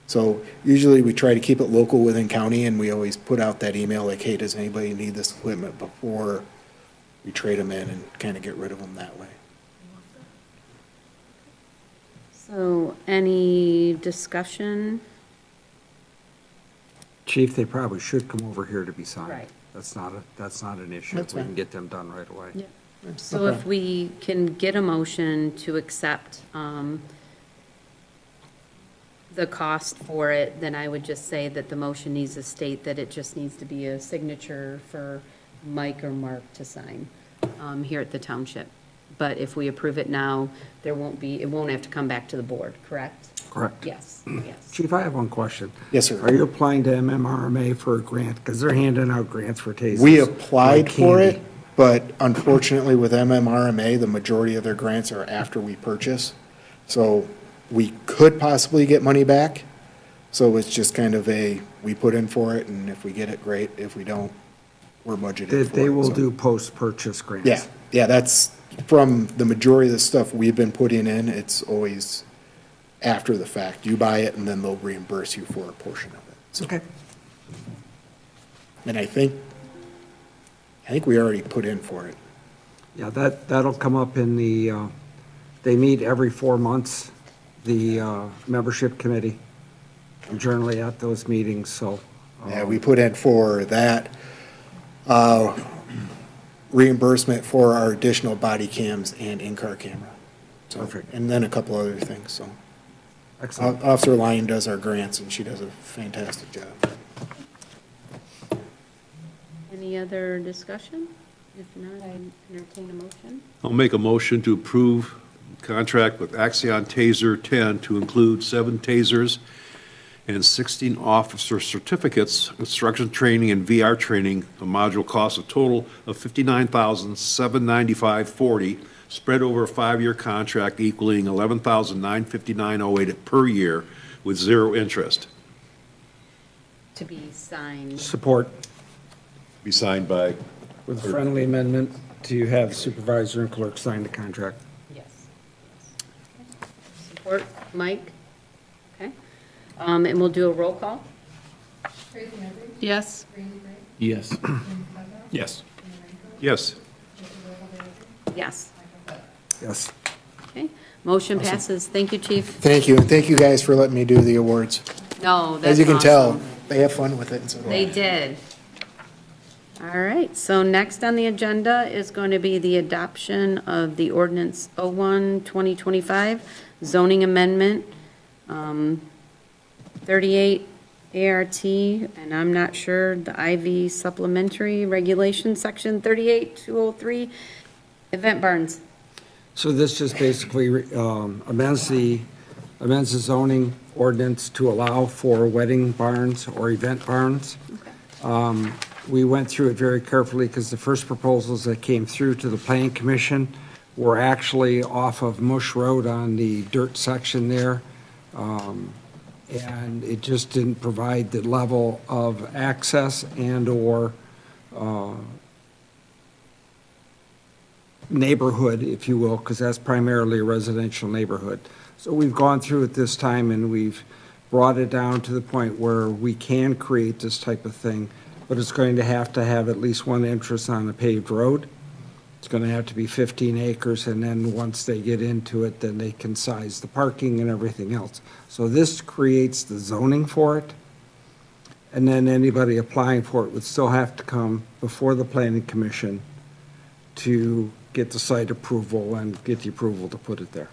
So usually we try to keep it local within county, and we always put out that email like, hey, does anybody need this equipment, before we trade them in and kind of get rid of them that way. So any discussion? Chief, they probably should come over here to be signed. Right. That's not an issue. That's We fine. can get them done right away. Yeah. So if we can get a motion to accept the cost for it, then I would just say that the motion needs to state that it just needs to be a signature for Mike or Mark to sign here at the township. But if we approve it now, it won't have to come back to the board, correct? Correct. Yes, yes. Chief, I have one question. Yes, sir. Are you applying to MMRMA for a grant? Because they're handing out grants for tasers. We applied like for candy. it. But unfortunately, with MMRMA, the majority of their grants are after we purchase. So we could possibly get money back. So it's just kind of we put in for it, and if we get it, great. If we don't, we're budgeted for it. They will so. do post-purchase grants. Yeah, yeah, that's from the majority of the stuff we've been putting in, it's always after the fact. You buy it, and then they'll reimburse you for a portion of it. So, Okay. and I think we already put in for it. Yeah, that'll come up in they meet every 4 months, the membership committee. I'm generally at those meetings, so. Yeah, we put in for that, reimbursement for our additional body cams and in-car camera. So, Perfect. and then a couple other things, so. Excellent. Officer Lyon does our grants, and she does a fantastic job. Any other discussion? If not, I entertain a motion. I'll make a motion to approve contract with Axion Taser 10 to include 7 tasers and 16 officer certificates, instruction training and VR training, a module cost a total of $59,795.40, spread over a 5-year contract equaling $11,959.08 per year with 0 interest. To be signed. Support Be signed by, with a friendly amendment to have the supervisor and clerk sign the contract. Yes. Support, Mike? Okay. And we'll do a roll call? Yes. Yes. Yes. yes. Yes. Yes. Okay. Motion passes. Thank you, Chief. Thank you, and thank you guys for letting me do the awards. No, that's As you can tell, awesome. they have fun with it. And so do I. They did. All right, so next on the agenda is going to be the adoption of the ordinance 01-2025 zoning amendment, 38 ART, and I'm not sure, the IV supplementary regulation, section 38-203, event barns. So this just basically amends the zoning ordinance to allow for wedding barns or event barns. We went through it very carefully because the first proposals that came through to the planning commission were actually off of Mush Road on the dirt section there. And it just didn't provide the level of access and/or neighborhood, if you will, because that's primarily a residential neighborhood. So we've gone through it this time, and we've brought it down to the point where we can create this type of thing, but it's going to have at least one entrance on a paved road. It's going to have to be 15 acres, and then once they get into it, then they can size the parking and everything else. So this creates the zoning for it, and then anybody applying for it would still have to come before the planning commission to get the site approval and get the approval to put it there.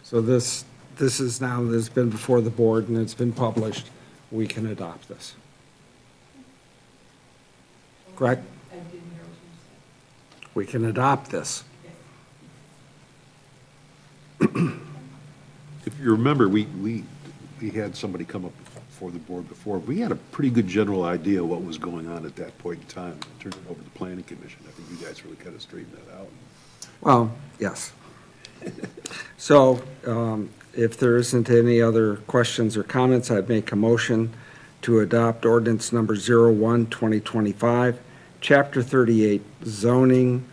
So this is now, this has been before the board and it's been published. We can adopt this. Correct? We can adopt this. If you remember, we had somebody come up before the board before. We had a pretty good general idea what was going on at that point in time. Turned it over to the planning commission. I think you guys really kind of straightened that out. Well, yes. So if there isn't any other questions or comments, I'd make a motion to adopt ordinance number 01-2025, Chapter 38, zoning,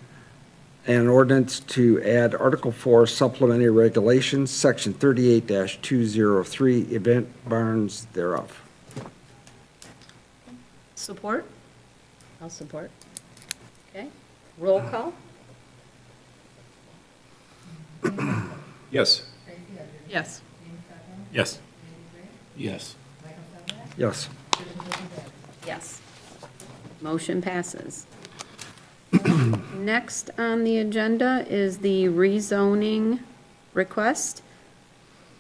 and ordinance to add Article 4 supplementary regulations, Section 38-203, event barns thereof. Support? I'll support. Okay. Roll call? Yes. Yes. Yes. Yes. Yes. Yes. Motion passes. Next on the agenda is the rezoning request.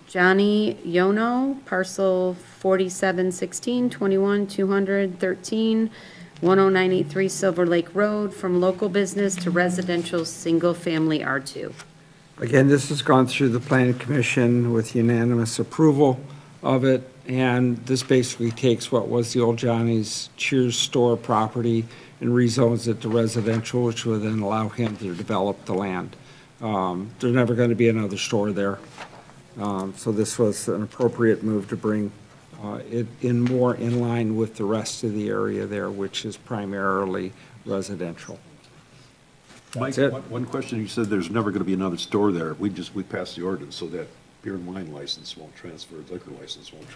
Johnny Yono, parcel 4716-21-213, 10983 Silver Lake Road, from local business to residential single-family R2. Again, this has gone through the planning commission with unanimous approval of it. And this basically takes what was the old Johnny's Cheers store property and rezones it to residential, which would then allow him to develop the land. There's never going to be another store there. So this was an appropriate move to bring it in more in line with the rest of the area there, which is primarily residential. Mike, it. one question, you said there's never going to be another store there. We passed the ordinance so that beer and wine license won't transfer, liquor license won't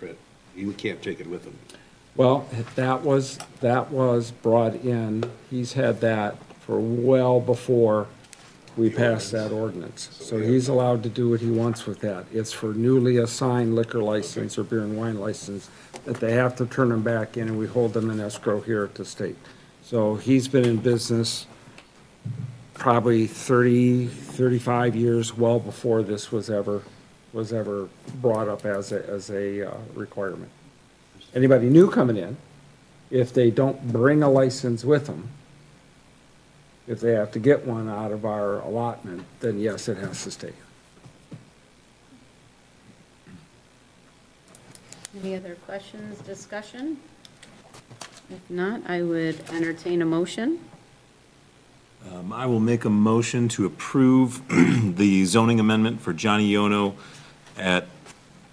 he can't take it with him. Well, that was brought in, he's had that for well before we passed that ordinance. So he's allowed to do what he wants with that. It's for newly assigned liquor license or beer and wine license that they have to turn them back in, and we hold them in escrow here at the state. So he's been in business probably 30, 35 years, well before this was ever brought up as a requirement. Anybody new coming in, if they don't bring a license with them, if they have to get one out of our allotment, then yes, it has to stay. Any other questions, discussion? If not, I would entertain a motion. I will make a motion to approve the zoning amendment for Johnny Yono at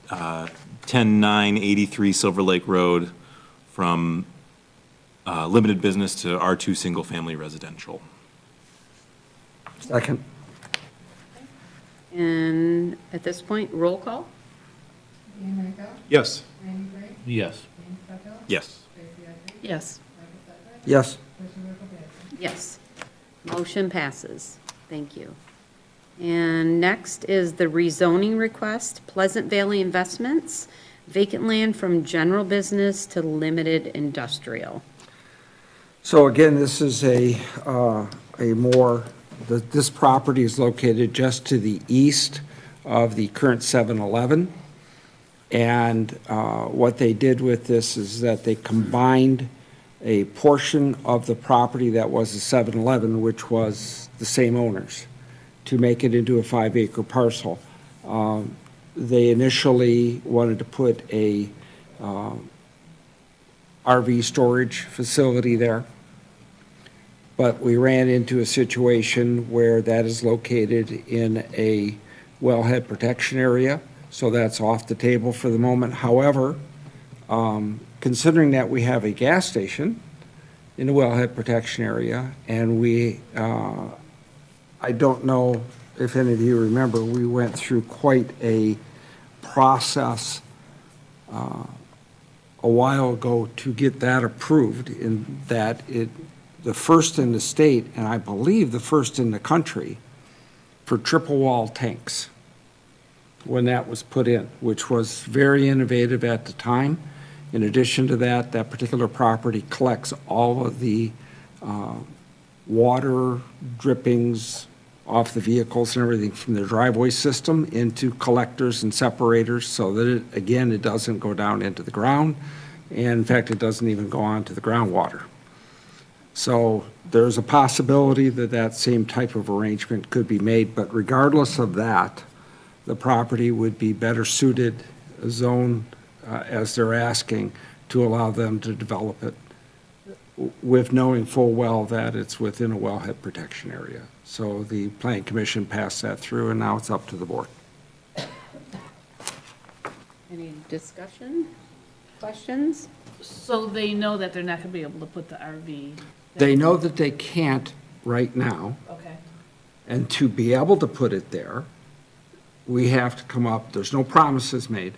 10983 Silver Lake Road from limited business to R2 Single Family Residential. Second. And at this point, roll call? Yes. Yes. Yes. Yes. Yes. Yes. Motion passes. Thank you. And next is the rezoning request, Pleasant Valley Investments, vacant land from general business to limited industrial. So again, this is this property is located just to the east of the current 7-Eleven. And what they did with this is that they combined a portion of the property that was a 7-Eleven, which was the same owners, to make it into a 5-acre parcel. They initially wanted to put a RV storage facility there, but we ran into a situation where that is located in a wellhead protection area, so that's off the table for the moment. However, considering that we have a gas station in the wellhead protection area, and I don't know if any of you remember, we went through quite a process a while ago to get that approved, in that the first in the state, and I believe the first in the country, for triple wall tanks when that was put in, which was very innovative at the time. In addition to that, that particular property collects all of the water drippings off the vehicles and everything from the driveway system into collectors and separators, so that it doesn't go down into the ground. And in fact, it doesn't even go on to the groundwater. So there's a possibility that that same type of arrangement could be made, but regardless of that, the property would be better suited, zoned, as they're asking, to allow them to develop it, with knowing full well that it's within a wellhead protection area. So the Planning Commission passed that through, and now it's up to the board. Any discussion, questions? So they know that they're not gonna be able to put the RV? They know that they can't right now, Okay. and to be able to put it there, we have to come up, there's no promises made.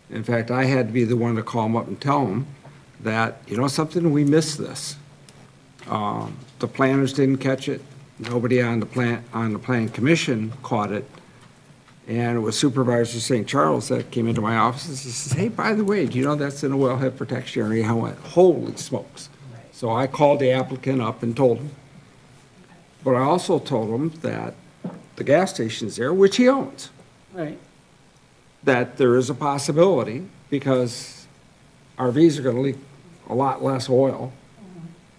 In fact, I had to be the one to call them up and tell them that, you know something, we missed this. The planners didn't catch it, nobody on the planning commission caught it, and it was Supervisor St. Charles that came into my office and says, hey, by the way, do you know that's in a wellhead protection area? I went, holy smokes. So I called the applicant up and told him. But I also told him that the gas station's there, which he owns, Right. that there is a possibility, because RVs are gonna leak a lot less oil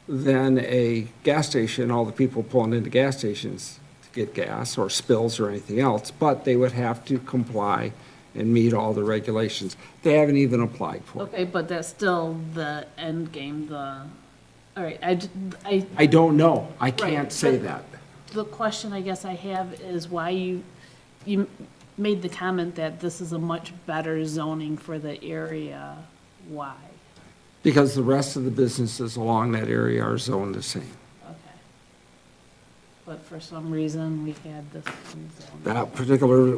than a gas station, all the people pulling into gas stations to get gas or spills or anything else, but they would have to comply and meet all the regulations. They haven't even applied for it. Okay, but that's still the end game, all right, I don't know. I can't Right, say but- that. the question I guess I have is why you made the comment that this is a much better zoning for the area. Why? Because the rest of the businesses along that area are zoned the same. Okay. But for some reason, we had this zone. That particular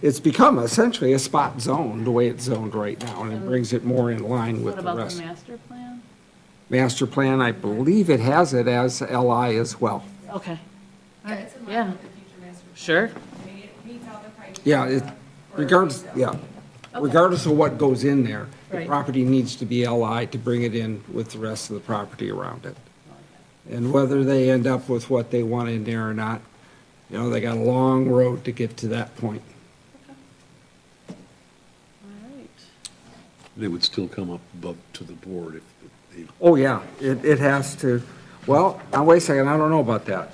it's become essentially a spot zone, the way it's zoned right now, and it brings it more in line with What the about the rest. master plan? Master plan, I believe it has it as LI as well. Okay. All right, yeah. Sure. Yeah, regardless of what goes in there, the Right. property needs to be LI to bring it in with the rest of the property around it. And whether they end up with what they want in there or not, they got a long road to get to that point. All right. They would still come up above to the board if they, Oh, yeah, it has to, well, now wait a second, I don't know about that.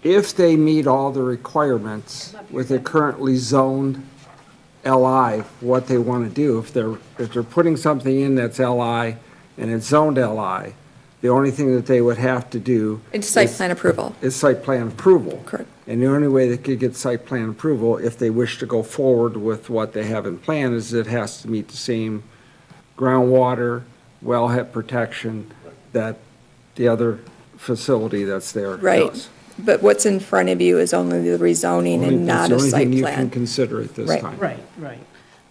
If they meet all the requirements with a currently zoned LI, what they want to do, if they're putting something in that's LI and it's zoned LI, the only thing that they would have to do. It's site is- plan approval. Is site plan approval. Correct. And the only way they could get site plan approval, if they wish to go forward with what they have in plan, is it has to meet the same groundwater, wellhead protection that the other facility that's there Right. does. But what's in front of you is only the rezoning and not a That's the site only thing you can plan. consider at this Right. time. Right.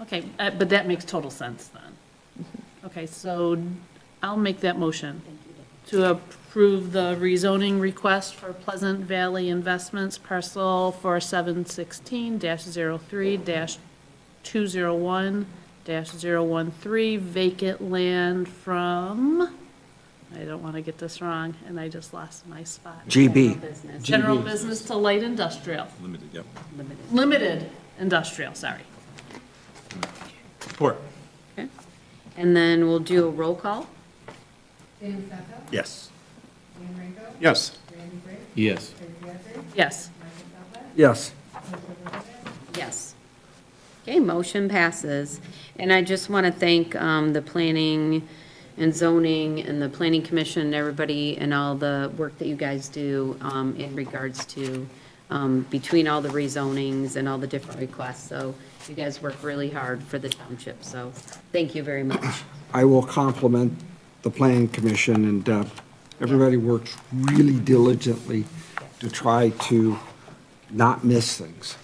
Okay, but that makes total sense then. Okay, so I'll make that motion to approve the rezoning request for Pleasant Valley Investments parcel for 716-03-201-013 vacant land from, I don't want to get this wrong, and I just lost my spot. GB. General GB. business to light industrial, Limited, yep. limited industrial, sorry. Support. Okay. And then we'll do a roll call. Yes. yes. Yes. Yes. Yes. Yes. Okay, motion passes. And I just want to thank the planning and zoning and the planning commission and everybody and all the work that you guys do in regards to between all the rezonings and all the different requests. So you guys work really hard for the township, so thank you very much. I will compliment the planning commission, and everybody works really diligently to try to not miss things.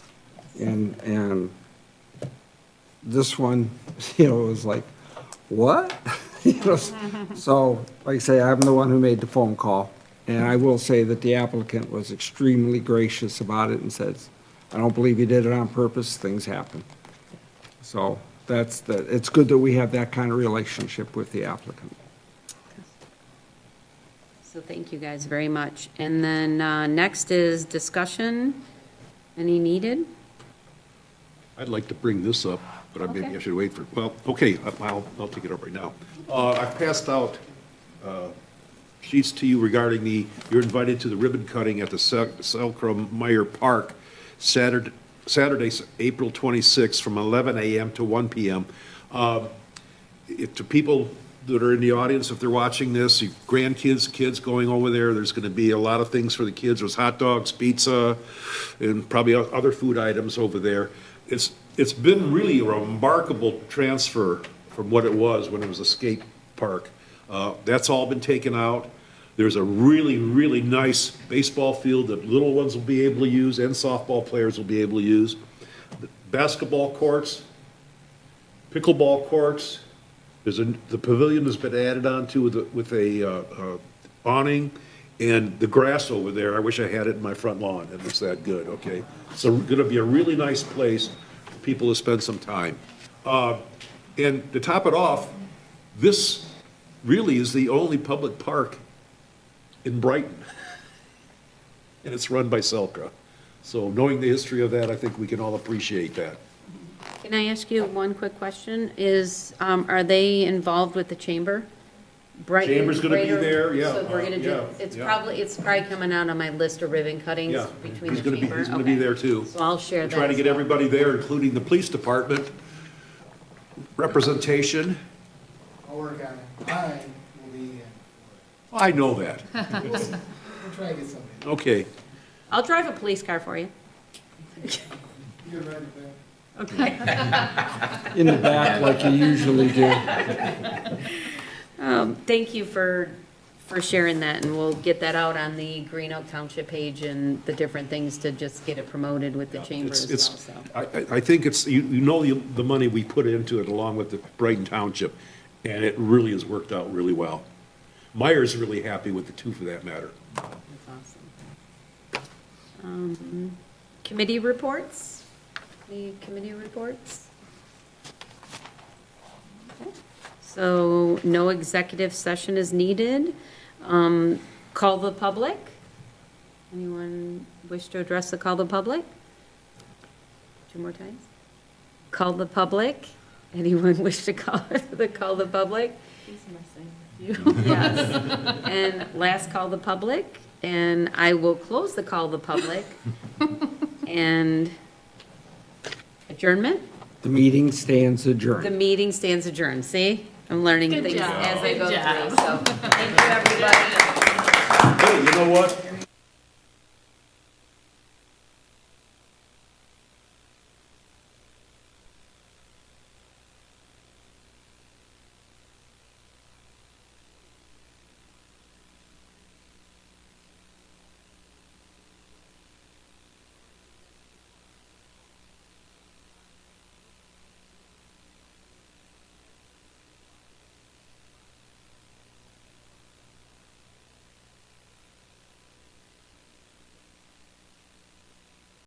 And this one, was like, what? So, like I say, I'm the one who made the phone call, and I will say that the applicant was extremely gracious about it and says, I don't believe you did it on purpose, things happen. So it's good that we have that kind of relationship with the applicant. So thank you guys very much. And then next is discussion. Any needed? I'd like to bring this up, but maybe I should wait for, well, okay, I'll take it up right now. I've passed out sheets to you regarding you're invited to the ribbon cutting at the Selkirk Meyer Park, Saturday, April 26th, from 11 a.m. to 1 p.m. To people that are in the audience, if they're watching this, your grandkids, kids going over there, there's going to be a lot of things for the kids. There's hot dogs, pizza, and probably other food items over there. It's been really a remarkable transfer from what it was when it was a skate park. That's all been taken out. There's a really, really nice baseball field that little ones will be able to use and softball players will be able to use. The basketball courts, pickleball courts. The pavilion has been added onto with a awning, and the grass over there, I wish I had it in my front lawn. It looks that good, okay? So going to be a really nice place for people to spend some time. And to top it off, this really is the only public park in Brighton. And it's run by Selkirk. So knowing the history of that, I think we can all appreciate that. Can I ask you one quick question? Are they involved with the chamber? Bright- Chamber's gonna be Greater- there, yeah, So we're gonna do, yeah, it's yeah. probably coming out on my list of ribbon cuttings Yeah, between he's the gonna be, chamber. he's gonna be Okay. there too. So I'll share that. Trying to as get well. everybody there, including the police department. Representation. I'll work on it. I will be, I know that. we'll try to get something. Okay. I'll drive a police car for you. You can ride it back. In the back like you usually do. Thank you for sharing that, and we'll get that out on the Green Oak Township page and the different things to just get it promoted with the chamber as well, It's, so. I think it's, you know the money we put into it along with the Brighton Township, and it really has worked out really well. Meyer's really happy with the two for that matter. That's awesome. Committee reports? Any committee reports? Okay. So no executive session is needed. Call the public? Anyone wish to address the call the public? 2 more times? Call the public? Anyone wish to call the public? He's missing you. Yes. And last call the public, and I will close the call the public. And adjournment? The meeting stands The adjourned. meeting stands adjourned. See? I'm learning Good things job. as I Good go job. through, so thank you, everybody. Hey, you know what?